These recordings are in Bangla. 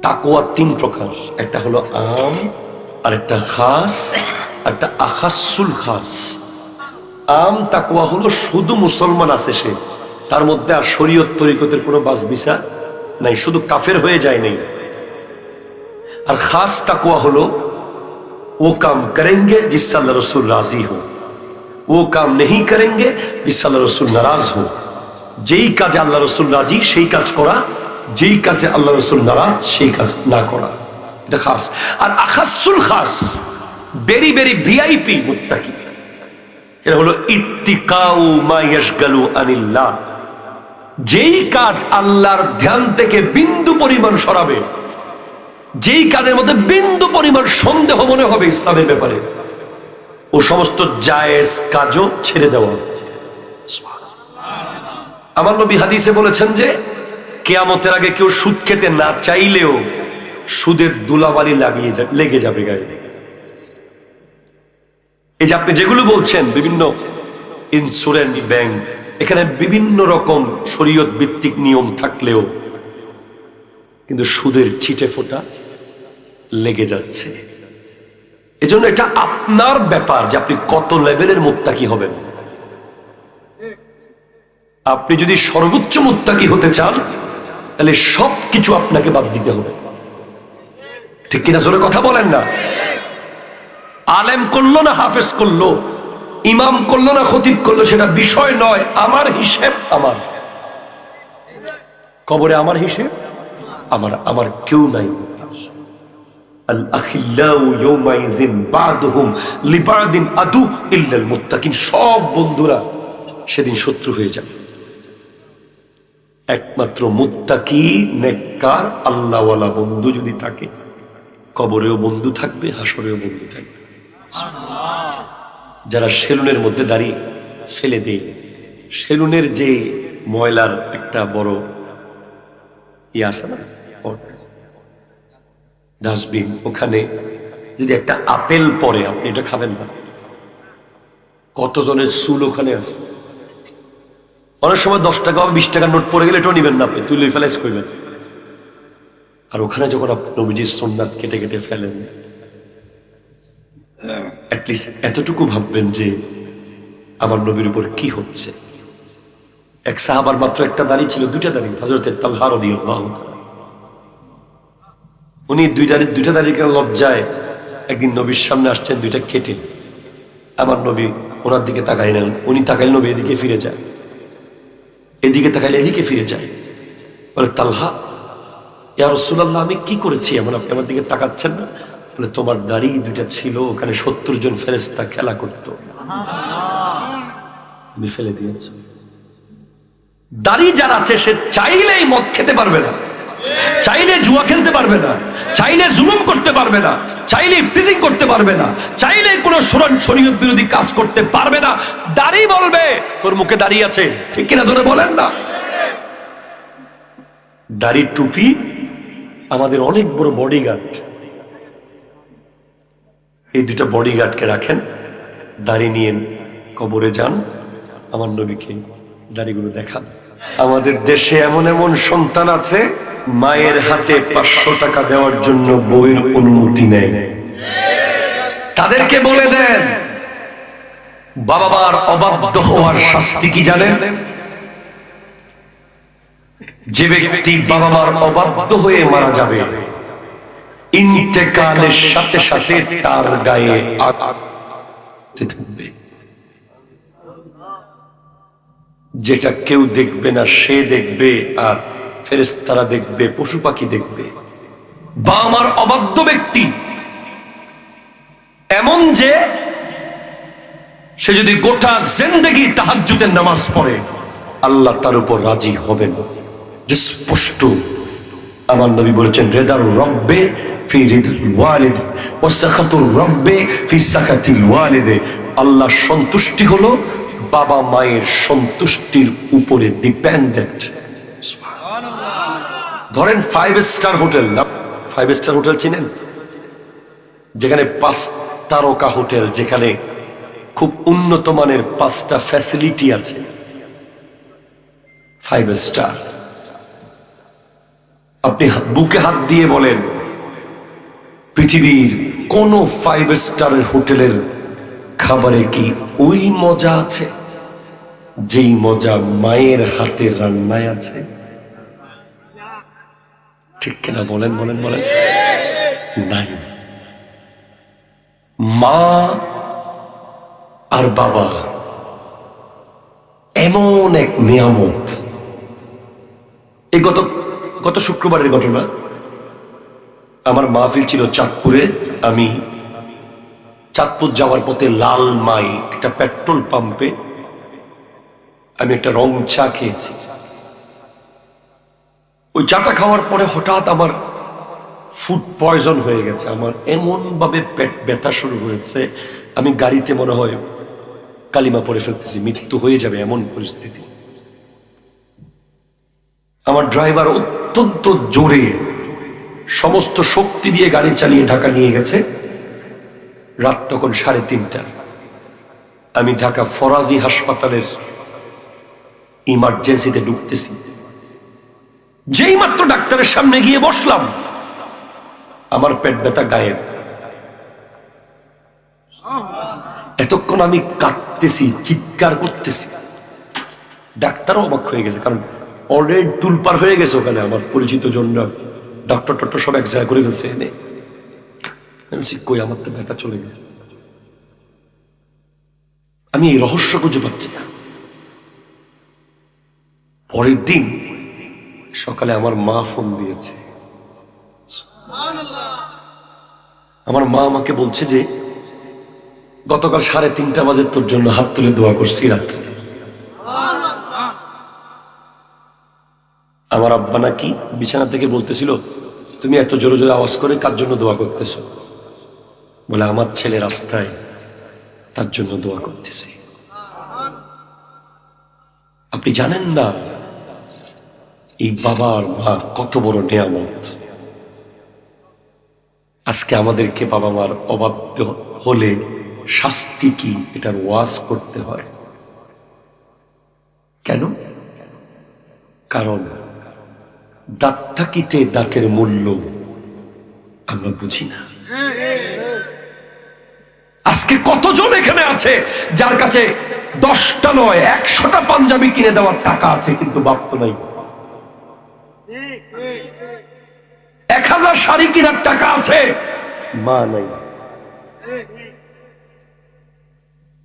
তাকওয়া তিন প্রকার, একটা হলো আম, আর একটা খাস, একটা আখাসুল খাস। আম তাকওয়া হলো শুধু মুসলমান আছে সে, তার মধ্যে আর শরীয়ত তরিকতের কোনো বাস বিচার নাই, শুধু কাফের হয়ে যায় নাই। আর খাস তাকওয়া হলো वो काम करेंगे जिससे अल्लाह रसूल राजी हो, वो काम नहीं करेंगे जिससे अल्लाह रसूल नाराज हो। যেই কাজে আল্লাহ রসুল রাজি সেই কাজ করা, যেই কাজে আল্লাহ রসুল নারাজ সেই কাজ না করা, এটা খাস। আর আখাসুল খাস, ভেরি ভেরি ভিআইপি মুত্তাকি, এটা হলো ইত্তিকাউ মা ইয়াশগালু আনিল্লাহ। যেই কাজ আল্লাহর ধ্যান থেকে বিন্দু পরিমাণ সরাবে, যেই কাজের মধ্যে বিন্দু পরিমাণ সন্দেহ মনে হবে ইসলামের ব্যাপারে, ও সমস্ত জায়েজ কাজও ছেড়ে দেওয়া। আমার নবী হাদিসে বলেছেন যে কিয়ামতের আগে কেউ সুদ খেতে না চাইলেও সুদের ধুলাবালি লেগে যাবে গায়ে। এই যে আপনি যেগুলো বলছেন বিভিন্ন ইন্স্যুরেন্স, ব্যাংক, এখানে বিভিন্ন রকম শরীয়ত ভিত্তিক নিয়ম থাকলেও কিন্তু সুদের ছিটে ফোঁটা লেগে যাচ্ছে। এজন্য এটা আপনার ব্যাপার যে আপনি কত লেভেলের মুত্তাকি হবেন। আপনি যদি সর্বোচ্চ মুত্তাকি হতে চান তাহলে সবকিছু আপনাকে বাদ দিতে হবে, ঠিক কিনা? জোরে কথা বলেন না। আলেম করলো না হাফেজ করলো, ইমাম করলো না খতিব করলো, সেটা বিষয় নয়। আমার হিসেব আমার, কবরে আমার হিসেব আমার, আমার কেউ নাই। আল আখিল্লাউ ইয়াওমাইযিন বা'দুহুম লিবা'দিন আদু ইল্লাল মুত্তাকিন। সব বন্ধুরা সেদিন শত্রু হয়ে যাবে, একমাত্র মুত্তাকি নেককার আল্লাহওয়ালা বন্ধু যদি থাকে, কবরেও বন্ধু থাকবে, হাসরেও বন্ধু থাকবে। যারা সেলুনের মধ্যে দাঁড়িয়ে ফেলে দেয়, সেলুনের যে ময়লার একটা বড় আছে না ডাস্টবিন, ওখানে যদি একটা আপেল পড়ে আপনি এটা খাবেন না। কতজনের চুল ওখানে আছে। অনেক সময় 10 টাকা বা 20 টাকার নোট পড়ে গেলে এটাও নিবেন না, আপনি তুলে ফেলাইস করবেন। আর ওখানে যখন আপনি নবীজির সুন্নাত কেটে কেটে ফেলেন, অ্যাটলিস্ট এতটুকু ভাববেন যে আমার নবীর উপর কি হচ্ছে। এক সাহাবার মাত্র একটা দাড়ি ছিল, দুইটা দাড়ি, হযরত তালহা রাদিয়াল্লাহু তাআলা। উনি দুইটা দাড়ির লজ্জায় একদিন নবীর সামনে আসছেন, দুইটা কেটে। আমার নবী ওনার দিকে তাকাই নেন, উনি তাকাইলে নবী এদিকে ফিরে যায়, এদিকে তাকাইলে এদিকে ফিরে যায়। বলে, তালহা, ইয়া রাসূলুল্লাহ, আমি কি করেছি এমন আপনি আমার দিকে তাকাচ্ছেন না? বলে, তোমার দাড়ি দুইটা ছিল, ওখানে 70 জন ফেরেশতা খেলা করতো, তুমি ফেলে দিয়েছ। দাড়ি যার আছে সে চাইলেই মদ খেতে পারবে না, চাইলে জুয়া খেলতে পারবে না, চাইলে জুলুম করতে পারবে না, চাইলে ইফতিজিং করতে পারবে না, চাইলে কোনো শরীয়ত বিরোধী কাজ করতে পারবে না। দাড়ি বলবে তোর মুখে দাড়ি আছে, ঠিক কিনা জোরে বলেন না। দাড়ি টুপি আমাদের অনেক বড় বডিগার্ড। এই দুটা বডিগার্ডকে রাখেন, দাড়ি নিয়ে কবরে যান, আমার নবীকে দাড়িগুলো দেখান। আমাদের দেশে এমন এমন সন্তান আছে, মায়ের হাতে 500 টাকা দেওয়ার জন্য বউয়ের অনুমতি নেই। তাদেরকে বলে দেন, বাবা মার অবাধ্য হওয়ার শাস্তি কি জানেন? যে ব্যক্তি বাবা মার অবাধ্য হয়ে মারা যাবে, ইন্তেকালের সাথে সাথে তার গায়ে আঘাত থাকবে। যেটা কেউ দেখবে না সে দেখবে, আর ফেরেশতারা দেখবে, পশু পাখি দেখবে। বা আমার অবাধ্য ব্যক্তি এমন যে সে যদি গোটা জিন্দেগি তাহাজ্জুদের নামাজ পড়ে, আল্লাহ তার উপর রাজি হবেন। যে স্পষ্ট আমার নবী বলেছেন, রিদার রব্বে ফি রিদাল ওয়ালিদ ওয়া সাখাতুর রব্বে ফি সাখাতিল ওয়ালিদ। আল্লাহ সন্তুষ্টি হলো বাবা মায়ের সন্তুষ্টির উপরে ডিপেন্ডেন্ট। ধরেন 5 স্টার হোটেল, না 5 স্টার হোটেল চিনেন? যেখানে 5 তারকা হোটেল, যেখানে খুব উন্নত মানের 5টা ফ্যাসিলিটি আছে, 5 স্টার। আপনি বুকে হাত দিয়ে বলেন, পৃথিবীর কোন 5 স্টারের হোটেলের খাবারে কি ওই মজা আছে যেই মজা মায়ের হাতের রান্নায় আছে? ঠিক কিনা বলেন বলেন বলেন। নাই। মা আর বাবা এমন এক নিয়ামত। এই গত শুক্রবারের ঘটনা, আমার মাহফিল ছিল চাঁদপুরে। আমি চাঁদপুর যাওয়ার পথে লাল মাই একটা পেট্রোল পাম্পে আমি একটা রং চা খেয়েছি। ওই চাটা খাওয়ার পরে হঠাৎ আমার ফুড পয়জন হয়ে গেছে। আমার এমন ভাবে পেট ব্যথা শুরু হয়েছে, আমি গাড়িতে মনে হয় কালিমা পড়ে ফেলতেছি, মৃত্যু হয়ে যাবে এমন পরিস্থিতি। আমার ড্রাইভার অত্যন্ত জোরে সমস্ত শক্তি দিয়ে গাড়ি চালিয়ে ঢাকা নিয়ে গেছে। রাত তখন 3:30। আমি ঢাকা ফরাজি হাসপাতালের ইমার্জেন্সিতে ঢুকতেছি। যেই মাত্র ডাক্তারের সামনে গিয়ে বসলাম, আমার পেট ব্যথা গায়েব। এতক্ষণ আমি কাঁদতেছি, চিৎকার করতেছি। ডাক্তারও অবাক হয়ে গেছে, কারণ অলরেডি তুলপার হয়ে গেছে ওখানে। আমার পরিচিত জনরা ডক্টর সব এক জায়গায় করে ফেলছে এনে। কই, আমার তো ব্যথা চলে গেছে। আমি এই রহস্য খুঁজে পাচ্ছি না। পরের দিন সকালে আমার মা ফোন দিয়েছে। আমার মা আমাকে বলছে যে গতকাল 3:30 বাজে তোর জন্য হাত তুলে দোয়া করছি রাত্রে। আমার আব্বা নাকি বিছানা থেকে বলতেছিল, তুমি এত জোরে জোরে আওয়াজ করে কার জন্য দোয়া করতেছো? বলে, আমার ছেলে রাস্তায়, তার জন্য দোয়া করতেছে। আপনি জানেন না এই বাবা আর মা কত বড় নিয়ামত। আজকে আমাদেরকে বাবা মার অবাধ্য হলে শাস্তি কি, এটার ওয়াজ করতে হয়। কেন? কারণ দাঁত থাকিতে দাঁতের মূল্য আমরা বুঝি না। আজকে কতজন এখানে আছে যার কাছে 10টা নয় 100টা পাঞ্জাবি কিনে দেওয়ার টাকা আছে, কিন্তু বাপ তো নাই। 1000 শাড়ি কেনার টাকা আছে, মা নাই।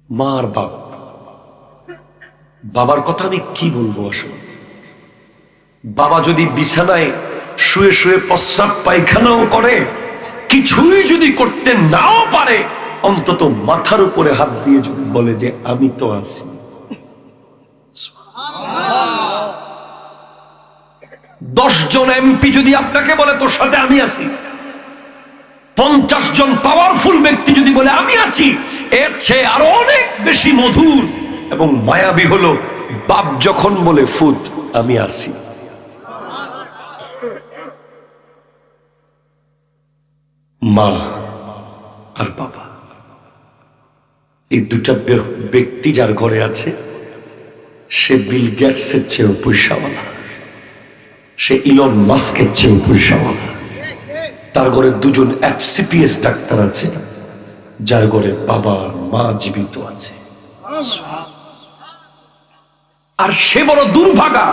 মা আর বাপ, বাবার কথা আমি কি বলবো আসলে। বাবা যদি বিছানায় শুয়ে শুয়ে প্রস্রাব পায়খানাও করে, কিছুই যদি করতে নাও পারে, অন্তত মাথার উপরে হাত দিয়ে যদি বলে যে আমি তো আছি। 10 জন এমপি যদি আপনাকে বলে তোর সাথে আমি আছি, 50 জন পাওয়ারফুল ব্যক্তি যদি বলে আমি আছি, এর চেয়ে আরো অনেক বেশি মধুর এবং মায়াবী হলো বাপ যখন বলে ফুত আমি আছি। মা আর বাবা, এই দুটা ব্যক্তি যার ঘরে আছে, সে বিল গেটসের চেয়েও পয়সাওয়ালা, সে ইলন মাস্কের চেয়েও পয়সাওয়ালা। তার ঘরে 2 জন FCPS ডাক্তার আছে, যার ঘরে বাবা আর মা জীবিত আছে। আর সে বড় দুর্ভাগা,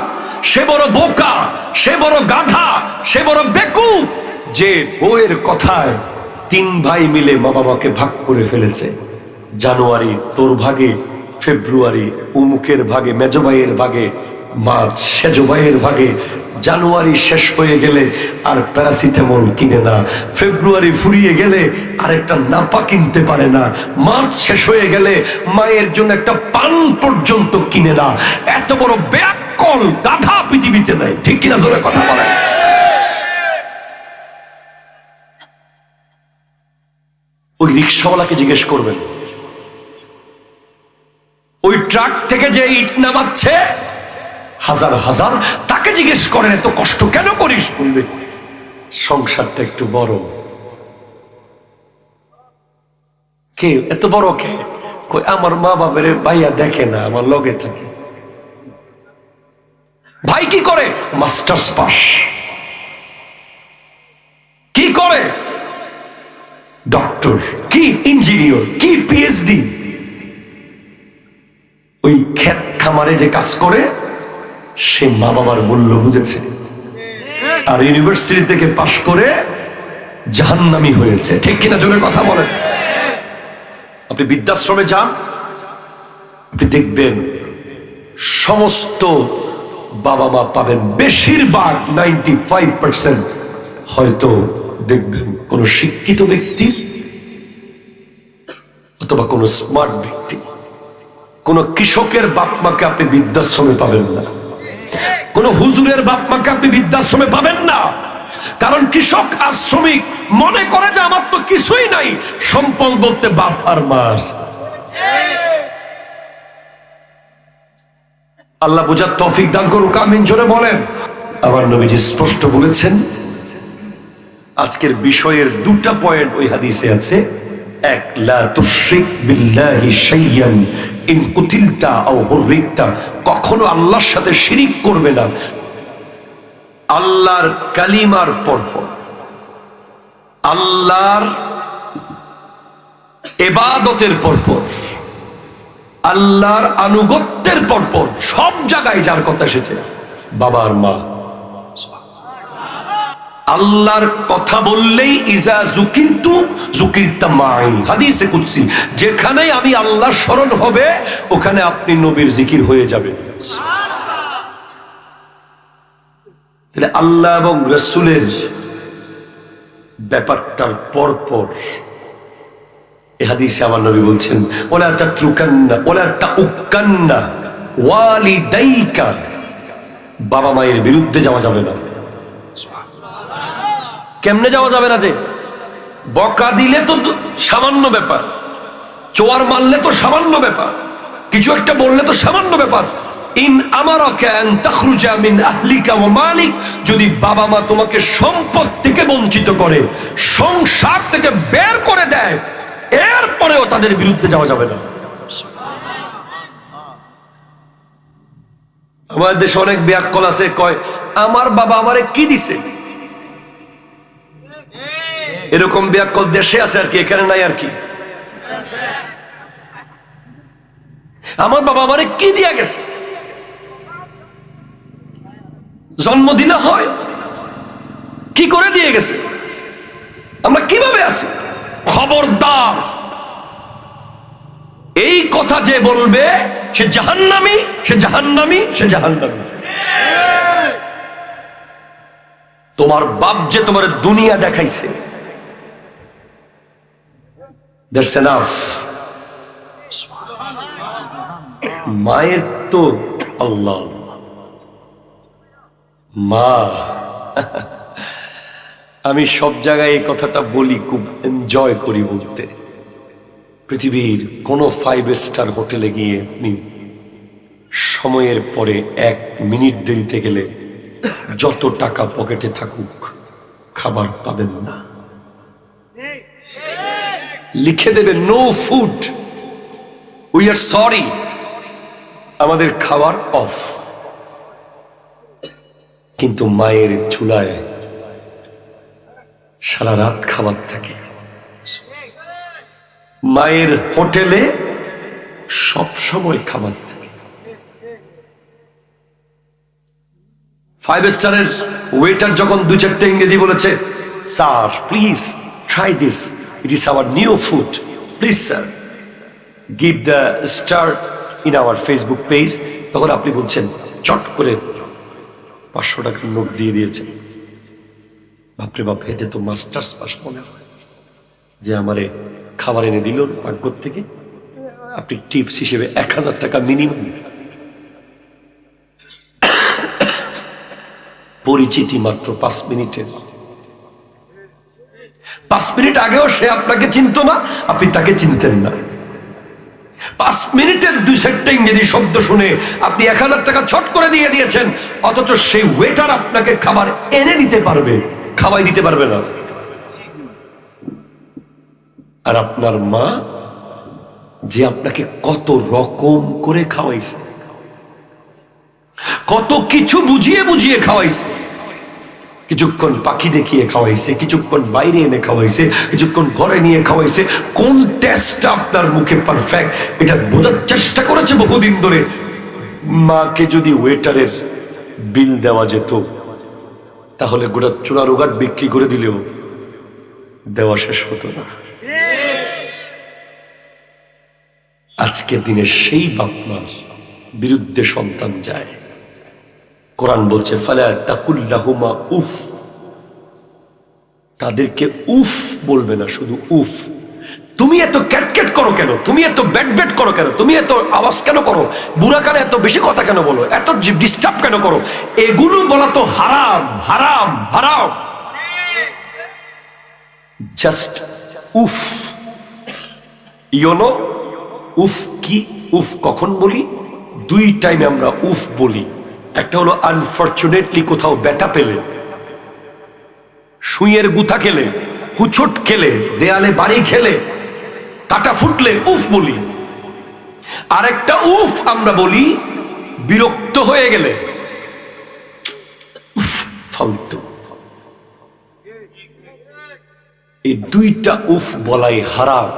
সে বড় বোকা, সে বড় গাধা, সে বড় বেকুব যে বউয়ের কথায় 3 ভাই মিলে মা বাবাকে ভাগ করে ফেলেছে। জানুয়ারি তোর ভাগে, ফেব্রুয়ারি উমুকের ভাগে, মেজো ভাইয়ের ভাগে, মার্চ সেজো ভাইয়ের ভাগে। জানুয়ারি শেষ হয়ে গেলে আর প্যারাসিটামল কিনে না, ফেব্রুয়ারি ফুরিয়ে গেলে আর একটা নাপা কিনতে পারে না, মার্চ শেষ হয়ে গেলে মায়ের জন্য একটা পান পর্যন্ত কিনে না। এত বড় ব্যাককল গাধা পৃথিবীতে নাই, ঠিক কিনা জোরে কথা বলে। ওই রিক্সাওয়ালাকে জিজ্ঞেস করবেন, ওই ট্রাক থেকে যে ইট নামাচ্ছে হাজার হাজার, তাকে জিজ্ঞেস করেন এত কষ্ট কেন করিস? বলবে সংসারটা একটু বড়। কে এত বড়? কে? আমার মা বাবার ভাইয়া দেখে না, আমার লগে থাকে। ভাই কি করে? Masters pass. করে? ডক্টর, কি ইঞ্জিনিয়ার, কি পিএইচডি। ওই ক্ষেত খামারে যে কাজ করে সে মা বাবার মূল্য বুঝেছে, আর ইউনিভার্সিটি থেকে পাশ করে জাহান্নামী হয়েছে। ঠিক কিনা জোরে কথা বলেন। আপনি বৃদ্ধাশ্রমে যান, আপনি দেখবেন সমস্ত বাবা মা পাবেন, বেশিরভাগ 95% হয়তো দেখবেন কোন শিক্ষিত ব্যক্তির অথবা কোন স্মার্ট ব্যক্তির। কোন কৃষকের বাপ মাকে আপনি বৃদ্ধাশ্রমে পাবেন না, কোন হুজুরের বাপ মাকে আপনি বৃদ্ধাশ্রমে পাবেন না। কারণ কৃষক আর শ্রমিক মনে করে যে আমার তো কিছুই নাই, সম্পদ বলতে বাপ আর মা। আল্লাহ বুঝার তৌফিক দান করুক, আমিন জোরে বলেন। আমার নবীজি স্পষ্ট বলেছেন, আজকের বিষয়ের দুটা পয়েন্ট ওই হাদিসে আছে। এক, লা তুশরিক বিল্লাহি শাইয়ান ইন কুতিলতা আও হুররিকতা, কখনো আল্লাহর সাথে শিরিক করবে না। আল্লাহর কালিমার পরপর, আল্লাহর ইবাদতের পরপর, আল্লাহর আনুগত্যের পরপর সব জায়গায় যার কথা এসেছে বাবা আর মা। আল্লাহর কথা বললেই ইজা যুকিরতু যুকিরতা মাই, হাদিসে কুদসি, যেখানে আমি আল্লাহ স্মরণ হবে ওখানে আপনি নবীর জিকির হয়ে যাবে। আল্লাহ এবং রাসূলের ব্যাপারটার পরপর এই হাদিসে আমার নবী বলছেন, ওয়ালা তাতরুকান্না ওয়ালা তাউকান্না ওয়ালিদাইকা, বাবা মায়ের বিরুদ্ধে যাওয়া যাবে না। কেমনে যাওয়া যাবে না? যে বকা দিলে তো সামান্য ব্যাপার, চোয়ার মারলে তো সামান্য ব্যাপার, কিছু একটা বললে তো সামান্য ব্যাপার। ইন আমারাকা আন তাখরুজা মিন আহলিকা ওয়া মালিক, যদি বাবা মা তোমাকে সম্পদ থেকে বঞ্চিত করে, সংসার থেকে বের করে দেয়, এরপরেও তাদের বিরুদ্ধে যাওয়া যাবে না। আমাদের দেশে অনেক ব্যাককল আছে, কয় আমার বাবা আমারে কি দিছে। এরকম ব্যাককল দেশে আছে আর কি, এখানে নাই আর কি। আমার বাবা আমারে কি দিয়া গেছে, জন্ম দিলে হয়, কি করে দিয়ে গেছে, আমরা কিভাবে আছি। খবরদার, এই কথা যে বলবে সে জাহান্নামী, সে জাহান্নামী, সে জাহান্নামী। তোমার বাপ যে তোমার দুনিয়া দেখাইছে, that's enough। মায়ের তো আল্লাহ, মা। আমি সব জায়গায় এই কথাটা বলি, খুব এনজয় করি বলতে। পৃথিবীর কোন 5 স্টার হোটেলে গিয়ে আপনি সময়ের পরে 1 মিনিট দেরিতে গেলে যত টাকা পকেটে থাকুক খাবার পাবেন না। লিখে দেবে no food, we are sorry, আমাদের খাবার অফ। কিন্তু মায়ের চুলায় সারা রাত খাবার থাকে, মায়ের হোটেলে সব সময় খাবার থাকে। 5 স্টারের ওয়েটার যখন 2-4টা ইংরেজি বলেছে, sir please try this, it is our new food, please sir give the star in our Facebook page, তখন আপনি বলছেন চট করে 500 টাকার নোট দিয়ে দিয়েছেন। বাপরে বাপ, এতে তো মাস্টার্স পাস মনে হয়, যে আমারে খাবার এনে দিল পাকঘর থেকে। আপনি টিপস হিসেবে 1000 টাকা মিনিমাম। পরিচিতি মাত্র 5 মিনিটের। 5 মিনিট আগেও সে আপনাকে চিনত না, আপনি তাকে চিনতেন না। 5 মিনিটের 2-4টা ইংরেজি শব্দ শুনে আপনি 1000 টাকা ছট করে দিয়ে দিয়েছেন, অথচ সেই ওয়েটার আপনাকে খাবার এনে দিতে পারবে, খাওয়াই দিতে পারবে না। আর আপনার মা যে আপনাকে কত রকম করে খাওয়াইছে, কত কিছু বুঝিয়ে বুঝিয়ে খাওয়াইছে, কিছুক্ষণ পাখি দেখিয়ে খাওয়াইছে, কিছুক্ষণ বাইরে এনে খাওয়াইছে, কিছুক্ষণ ঘরে নিয়ে খাওয়াইছে। কোন টেস্টটা আপনার মুখে পারফেক্ট এটা বোঝার চেষ্টা করেছে বহুদিন ধরে। মাকে যদি ওয়েটারের বিল দেওয়া যেত তাহলে গোটা চূড়ার উগাট বিক্রি করে দিলেও দেওয়া শেষ হতো না। আজকের দিনে সেই বাপ মার বিরুদ্ধে সন্তান যায়। কোরআন বলছে ফালা তাকুল্লাহুমা উফ, তাদেরকে উফ বলবে না, শুধু উফ। তুমি এত ক্যাটক্যাট করো কেন, তুমি এত ব্যাট ব্যাট করো কেন, তুমি এত আওয়াজ কেন করো, বুড়া কানে এত বেশি কথা কেন বলো, এত ডিস্টার্ব কেন করো, এগুলো বলা তো হারাম হারাম হারাম। জাস্ট উফ। ইউনো উফ কি? উফ কখন বলি? দুই টাইমে আমরা উফ বলি। একটা হলো আনফরচুনেটলি কোথাও ব্যথা পেলে, সুইয়ের গুথা খেলে, হুচট খেলে, দেয়ালে বাড়ি খেলে, কাটা ফুটলে উফ বলি। আরেকটা উফ আমরা বলি বিরক্ত হয়ে গেলে, উফ ফালতু। এই দুইটা উফ বলাই হারাম।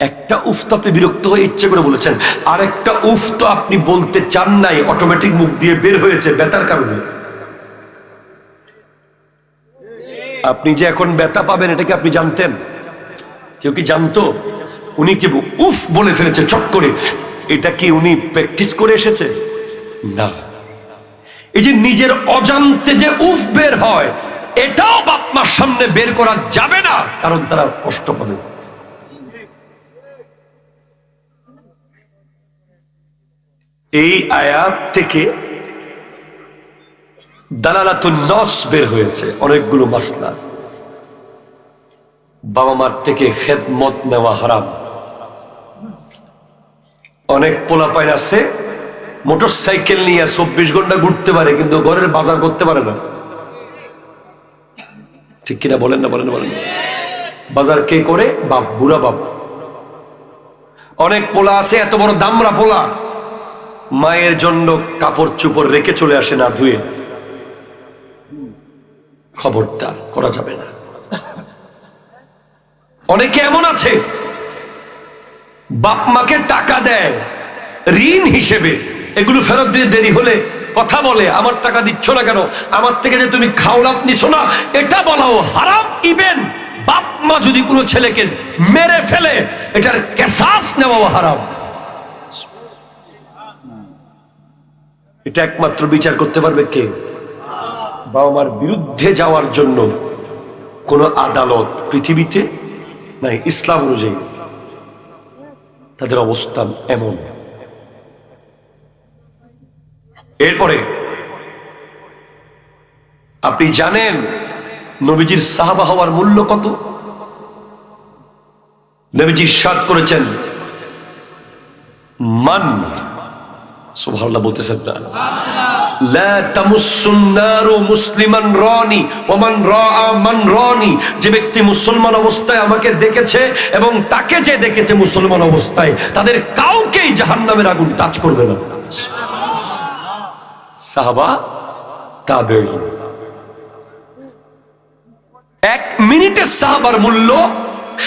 একটা উফ তো আপনি বিরক্ত হয়ে ইচ্ছে করে বলেছেন, আর একটা উফ তো আপনি বলতে চান নাই, অটোমেটিক মুখ দিয়ে বের হয়েছে ব্যথার কারণে। আপনি যে এখন ব্যথা পাবেন এটা কি আপনি জানতেন? কেউ কি জানতো? উনি কি উফ বলে ফেলেছে চট করে, এটা কি উনি প্র্যাকটিস করে এসেছে? না। এই যে নিজের অজান্তে যে উফ বের হয়, এটাও বাপ মার সামনে বের করা যাবে না, কারণ তারা কষ্ট পাবে। এই আয়াত থেকে দালালাতুন নস বের হয়েছে অনেকগুলো মাসলা। বাবা মার থেকে খেদমত নেওয়া হারাম। অনেক পোলাপাইন আছে মোটর সাইকেল নিয়ে 24 ঘন্টা ঘুরতে পারে, কিন্তু ঘরের বাজার করতে পারে না। ঠিক কিনা বলেন না? বলেন না? বলেন। বাজার কে করে? বাপ, বুড়া বাপ। অনেক পোলা আছে এত বড় দামরা পোলা, মায়ের জন্য কাপড় চোপড় রেখে চলে আসে না ধুয়ে। খবরদার, করা যাবে না। অনেকে এমন আছে বাপ মাকে টাকা দেয় ঋণ হিসেবে, এগুলো ফেরত দিয়ে দেরি হলে কথা বলে, আমার টাকা দিচ্ছ না কেন, আমার থেকে যে তুমি খাওলাত নিছো না, এটা বলাও হারাম। ইভেন বাপ মা যদি কোনো ছেলেকে মেরে ফেলে, এটার কেসাস নেওয়াও হারাম। এটা একমাত্র বিচার করতে পারবে কে? বাবা মার বিরুদ্ধে যাওয়ার জন্য কোন আদালত পৃথিবীতে নাই। ইসলাম অনুযায়ী তাদের অবস্থান এমন। এরপরে আপনি জানেন নবীজির সাহাবা হওয়ার মূল্য কত? নবীজি ইরশাদ করেছেন, মান, সুবহানাল্লাহ বলতেছেন না, লা তামুসসুন নারু মুসলিমান রানি ওয়া মান রাআ মান রানি, যে ব্যক্তি মুসলমান অবস্থায় আমাকে দেখেছে এবং তাকে যে দেখেছে মুসলমান অবস্থায়, তাদের কাউকেই জাহান্নামের আগুন টাচ করবে না। সাহাবা, তাবেঈন। এক মিনিটের সাহাবার মূল্য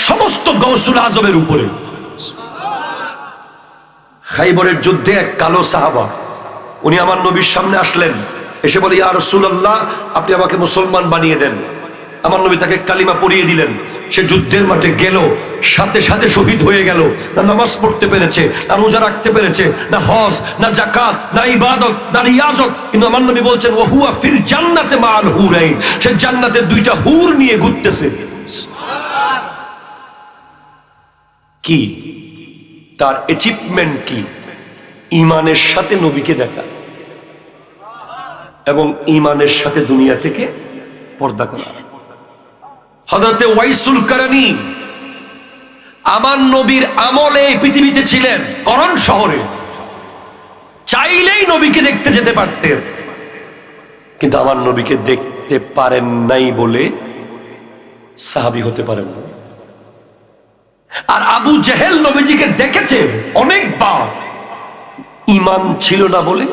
সমস্ত গাউসুল আজমের উপরে। খাইবরের যুদ্ধে এক কালো সাহাবা, উনি আমার নবীর সামনে আসলেন, এসে বলে, ইয়া রাসূলুল্লাহ, আপনি আমাকে মুসলমান বানিয়ে দেন। আমার নবী তাকে কালিমা পড়িয়ে দিলেন। সে যুদ্ধের মাঠে গেল, সাথে সাথে শহীদ হয়ে গেল। না নামাজ পড়তে পেরেছে, না রোজা রাখতে পেরেছে, না হজ, না যাকাত, না ইবাদত, না রিয়াজত, কিন্তু আমার নবী বলছেন ওয়া হুয়া ফিল জান্নাতে মাআল হুরাইন, সে জান্নাতে দুইটা হুর নিয়ে ঘুরতেছে। কি তার অ্যাচিভমেন্ট? কি? ঈমানের সাথে নবীকে দেখা এবং ঈমানের সাথে দুনিয়া থেকে পর্দা করা। হযরতে ওয়াইসুল কারানী আমার নবীর আমলে এই পৃথিবীতে ছিলেন, করণ শহরে। চাইলেই নবীকে দেখতে যেতে পারতেন, কিন্তু আমার নবীকে দেখতে পারেন নাই বলে সাহাবী হতে পারেন না। আর আবু জেহেল নবীজিকে দেখেছে অনেকবার, ঈমান ছিল না বলে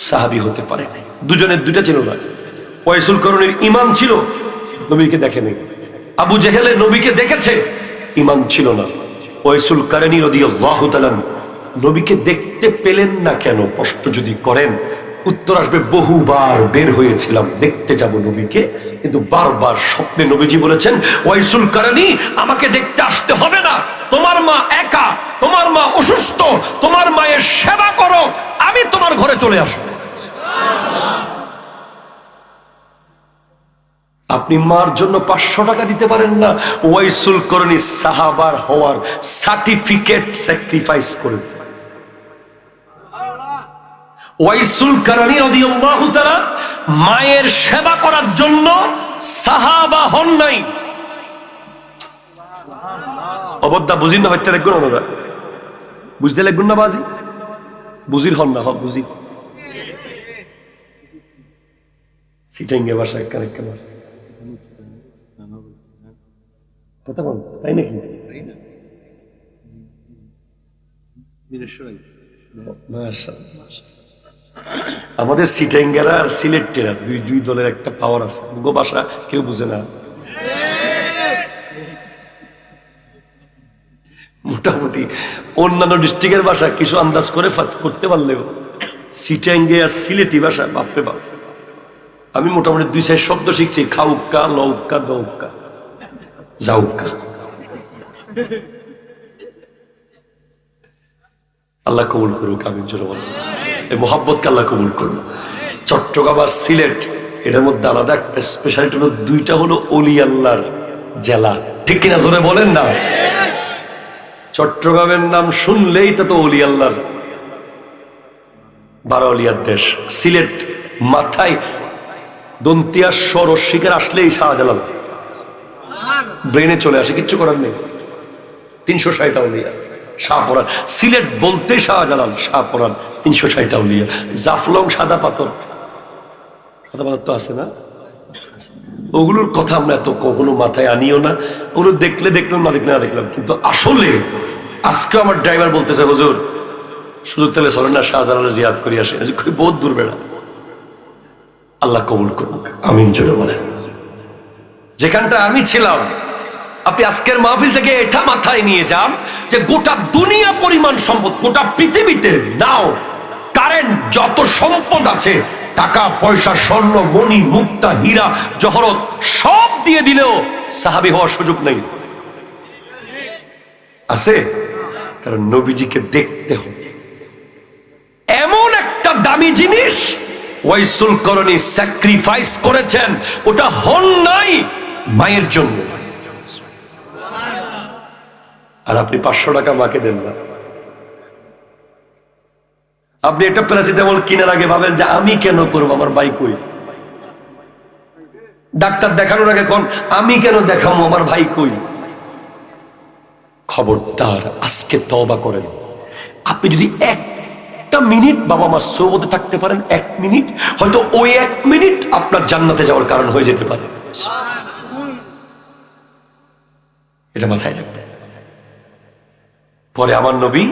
সাহাবী হতে পারে নাই। দুজনের দুইটা ছিল না। ওয়াইসুল করণীর ঈমান ছিল, নবীকে দেখেনি। আবু জেহেলে নবীকে দেখেছে, ঈমান ছিল না। ওয়াইসুল করণী রাদিয়াল্লাহু তাআলা নবীকে দেখতে পেলেন না কেন প্রশ্ন যদি করেন, উত্তর আসবে বহুবার বের হয়েছিলাম দেখতে যাব নবীকে, কিন্তু বারবার স্বপ্নে নবীজি বলেছেন, ওয়াইসুল করণী আমাকে দেখতে আসতে হবে না, তোমার মা একা, তোমার মা অসুস্থ, তোমার মায়ের সেবা করো, আমি তোমার ঘরে চলে আসবো। আপনি মার জন্য 500 টাকা দিতে পারেন না, ওয়াইসুল করণী সাহাবার হওয়ার সার্টিফিকেট স্যাক্রিফাইস করেছে। ওয়াইসুল করণী রাদিয়াল্লাহু তাআলা মায়ের সেবা করার জন্য সাহাবা হন নাই। অবদ্দা বুঝিন না, হইতে লাগবে না, বুঝতে লাগবেন না বাজি, বুঝির হন না, বুঝি সিটাইঙ্গে ভাষায় কানেক্ট কেন কথা বল, তাই নাকি? আমাদের সিটাইঙ্গেরা আর সিলেটেরা দুই দলের একটা পাওয়ার আছে, গো ভাষা কেউ বুঝে না। মোটামুটি অন্যান্য ডিস্ট্রিক্টের ভাষা কিছু আন্দাজ করে করতে পারলেও সিটাইঙ্গে আর সিলেটি ভাষা বাপরে বাপ। আমি মোটামুটি 2-4 শব্দ শিখছি, খাউক্কা, লউক্কা, দৌক্কা, যাউক্কা। আল্লাহ কবুল করুক, আমি জোরে বলবো এই মোহাব্বতকে আল্লাহ কবুল করুক। চট্টগ্রাম আর সিলেট এটার মধ্যে আলাদা একটা স্পেশালিটি হলো, দুইটা হলো অলি আল্লাহর জেলা, ঠিক কিনা জোরে বলেন না? চট্টগ্রামের নাম শুনলেই তা তো অলি আল্লাহর 12 অলিয়ার দেশ। সিলেট মাথায় দন্তিয়া রস্বীকার আসলেই শাহজালাল ব্রেনে চলে আসে, কিচ্ছু করার নেই। 360টা অলিয়া শাহপরান, সিলেট বলতে শাহজালাল, শাহপরান 360টা অলিয়া। জাফলং সাদা পাথর, সাদা পাথর তো আছে না, ওগুলোর কথা আমরা এত কখনো মাথায় আনিও না, ওগুলো দেখলে দেখলাম, না দেখলে না দেখলাম। কিন্তু আসলে আজকে আমার ড্রাইভার বলতেছে, হুজুর সুযোগ তাহলে চলেন না শাহজালালের জিয়াদ করি আসে, বহুত দূর বেড়া। আল্লাহ কবুল করুক, আমিন জোরে বলেন। যেখানটা আমি ছিলাম, আপনি আজকের মাহফিল থেকে এটা মাথায় নিয়ে যান যে গোটা দুনিয়া পরিমাণ সম্পদ, গোটা পৃথিবীতে নাও কারেন্ট যত সম্পদ আছে, টাকা পয়সা, স্বর্ণ মণি মুক্তা হীরা জহরত সব দিয়ে দিলেও সাহাবী হওয়ার সুযোগ নেই। আছে? কারণ নবীজিকে দেখতে হবে। এমন একটা দামি জিনিস ওয়াইসুল করণী স্যাক্রিফাইস করেছেন, ওটা হন নাই মায়ের জন্য। আর আপনি 500 টাকা মাকে দেন না। আপনি একটা প্যারাসিটামল কেনার আগে ভাবেন যে আমি কেন করবো, আমার ভাই কই। ডাক্তার দেখানোর আগে কোন আমি কেন দেখাবো, আমার ভাই কই। খবরদার, আজকে তওবা করেন। আপনি যদি একটা মিনিট বাবা মার সোহবতে থাকতে পারেন, 1 মিনিট, হয়তো ওই 1 মিনিট আপনার জান্নাতে যাওয়ার কারণ হয়ে যেতে পারে। এটা মাথায় রাখবেন। পরে আমার নবী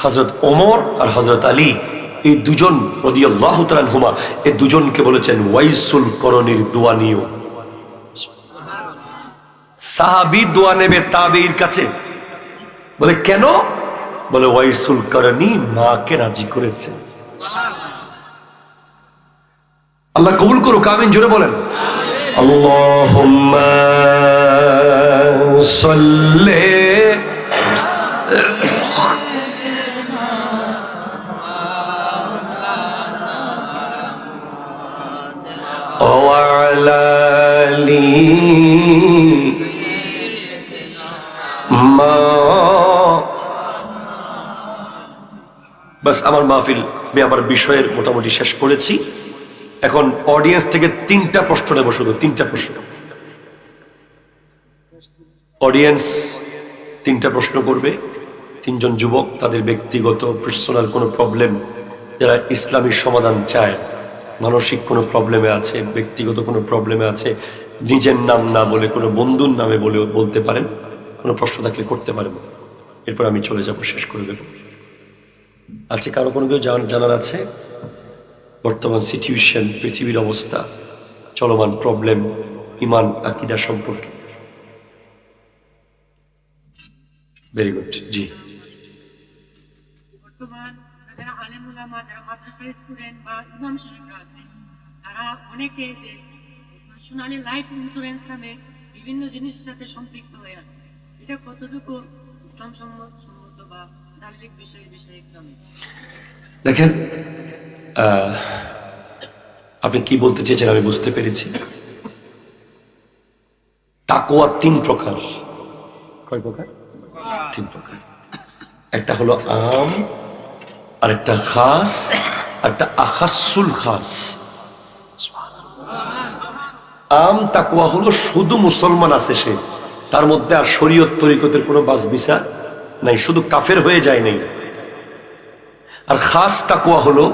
হযরত ওমর আর হযরত আলী, এই দুজন রাদিয়াল্লাহু তাআলা আনহুমা, এই দুজনকে বলেছেন ওয়াইসুল করণীর দোয়া নিও। সাহাবী দোয়া নেবে তাবেঈর কাছে, বলে কেন? বলে ওয়াইসুল করণী মাকে রাজি করেছে। আল্লাহ কবুল করুক, আমিন জোরে বলেন। আল্লাহুম্মা সাল্লি ওয়ালা আলি মা। বাস আমার মাহফিল, আমি আমার বিষয়ের মোটামুটি শেষ করেছি। এখন অডিয়েন্স থেকে 3টা প্রশ্ন নেব, শুধু 3টা প্রশ্ন। অডিয়েন্স 3টা প্রশ্ন করবে, 3 জন যুবক, তাদের ব্যক্তিগত পার্সোনাল কোনো প্রবলেম, যারা ইসলামী সমাধান চায়, মানসিক কোনো প্রবলেমে আছে, ব্যক্তিগত কোনো প্রবলেমে আছে, নিজের নাম না বলে কোনো বন্ধুর নামে বলতে পারেন, কোনো প্রশ্ন থাকলে করতে পারেন। এরপর আমি চলে যাব, শেষ করে দেব। আছে কারো কোনো কেউ জানার আছে? বর্তমান সিচুয়েশন, পৃথিবীর অবস্থা, চলমান প্রবলেম ইমান আকীদা সম্পর্কে। Very good. জি, বর্তমান যারা আলেম উলামা, যারা মাদ্রাসার স্টুডেন্ট বা ইমাম সাহেবরা আছে, তারা অনেকে যে সোনালী লাইফ ইন্স্যুরেন্স নামে বিভিন্ন জিনিসের সাথে সম্পৃক্ত হয়ে আছে, এটা কতটুকু ইসলাম সম্মত বা দার্শনিক বিষয়ে একটু আমি দেখেন আপনি কি বলতে চেয়েছেন আমি বুঝতে পেরেছি। তাকওয়া তিন প্রকার। কয় প্রকার? তিন প্রকার। একটা হলো আম, আরেকটা খাস, একটা আখাসুল খাস। আম তাকওয়া হলো শুধু মুসলমান আছে সে, তার মধ্যে আর শরীয়ত তরিকতের কোনো বাস বিচার নাই, শুধু কাফের হয়ে যায় নাই। আর খাস তাকওয়া হলো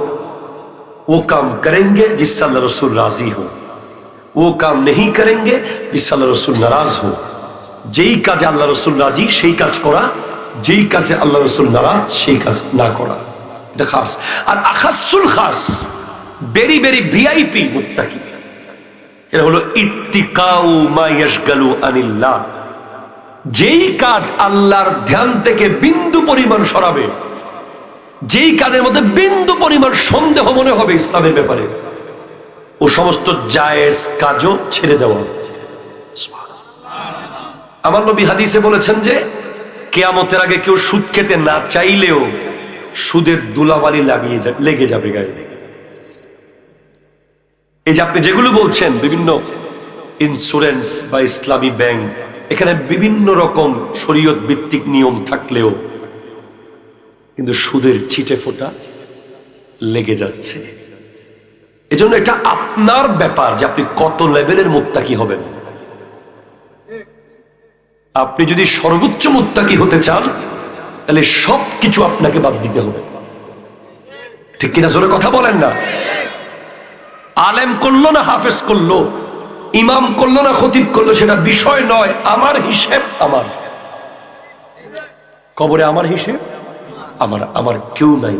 वो काम करेंगे जिससे अल्लाह रसूल राजी हो, वो काम नहीं करेंगे जिससे अल्लाह रसूल नाराज हो। যেই কাজে আল্লাহ রসুল রাজি সেই কাজ করা, যেই কাজে আল্লাহ রসুল নারাজ সেই কাজ না করা, এটা খাস। আর আখাসুল খাস, ভেরি ভেরি ভিআইপি মুত্তাকি, এটা হলো ইত্তিকাউ মা ইয়াশগালু আনিল্লাহ। যেই কাজ আল্লাহর ধ্যান থেকে বিন্দু পরিমাণ সরাবে, যেই কাজের মধ্যে বিন্দু পরিমাণ সন্দেহ মনে হবে ইসলামের ব্যাপারে, ও সমস্ত জায়েজ কাজও ছেড়ে দেওয়া। আমার নবী হাদিসে বলেছেন যে কিয়ামতের আগে কেউ সুদ খেতে না চাইলেও সুদের দুলাবালি লেগে যাবে গায়ে। এই যে আপনি যেগুলো বলছেন বিভিন্ন ইন্স্যুরেন্স বা ইসলামী ব্যাংক, এখানে বিভিন্ন রকম শরীয়ত ভিত্তিক নিয়ম থাকলেও কিন্তু সুদের ছিটে ফোঁটা লেগে যাচ্ছে। এজন্য এটা আপনার ব্যাপার যে আপনি কত লেভেলের মুত্তাকি হবেন। আপনি যদি সর্বোচ্চ মুত্তাকি হতে চান তাহলে সবকিছু আপনাকে বাদ দিতে হবে, ঠিক কিনা? জোরে কথা বলেন না। আলেম করলো না হাফেজ করলো, ইমাম করলো না খতিব করলো, সেটা বিষয় নয়। আমার হিসেব আমার, কবরে আমার হিসেব আমার, আমার কেউ নাই।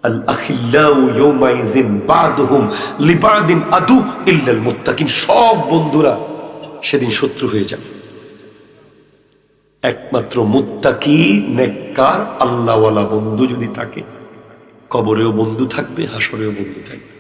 আল আখিল্লাউ ইয়াওমাইযিন বাদুহুম লিবাদিন আদু ইল্লাল মুত্তাকিন। সব বন্ধুরা সেদিন শত্রু হয়ে যাবে, একমাত্র মুত্তাকি নেককার আল্লাহওয়ালা বন্ধু যদি থাকে, কবরেও বন্ধু থাকবে, হাসরেও বন্ধু থাকবে।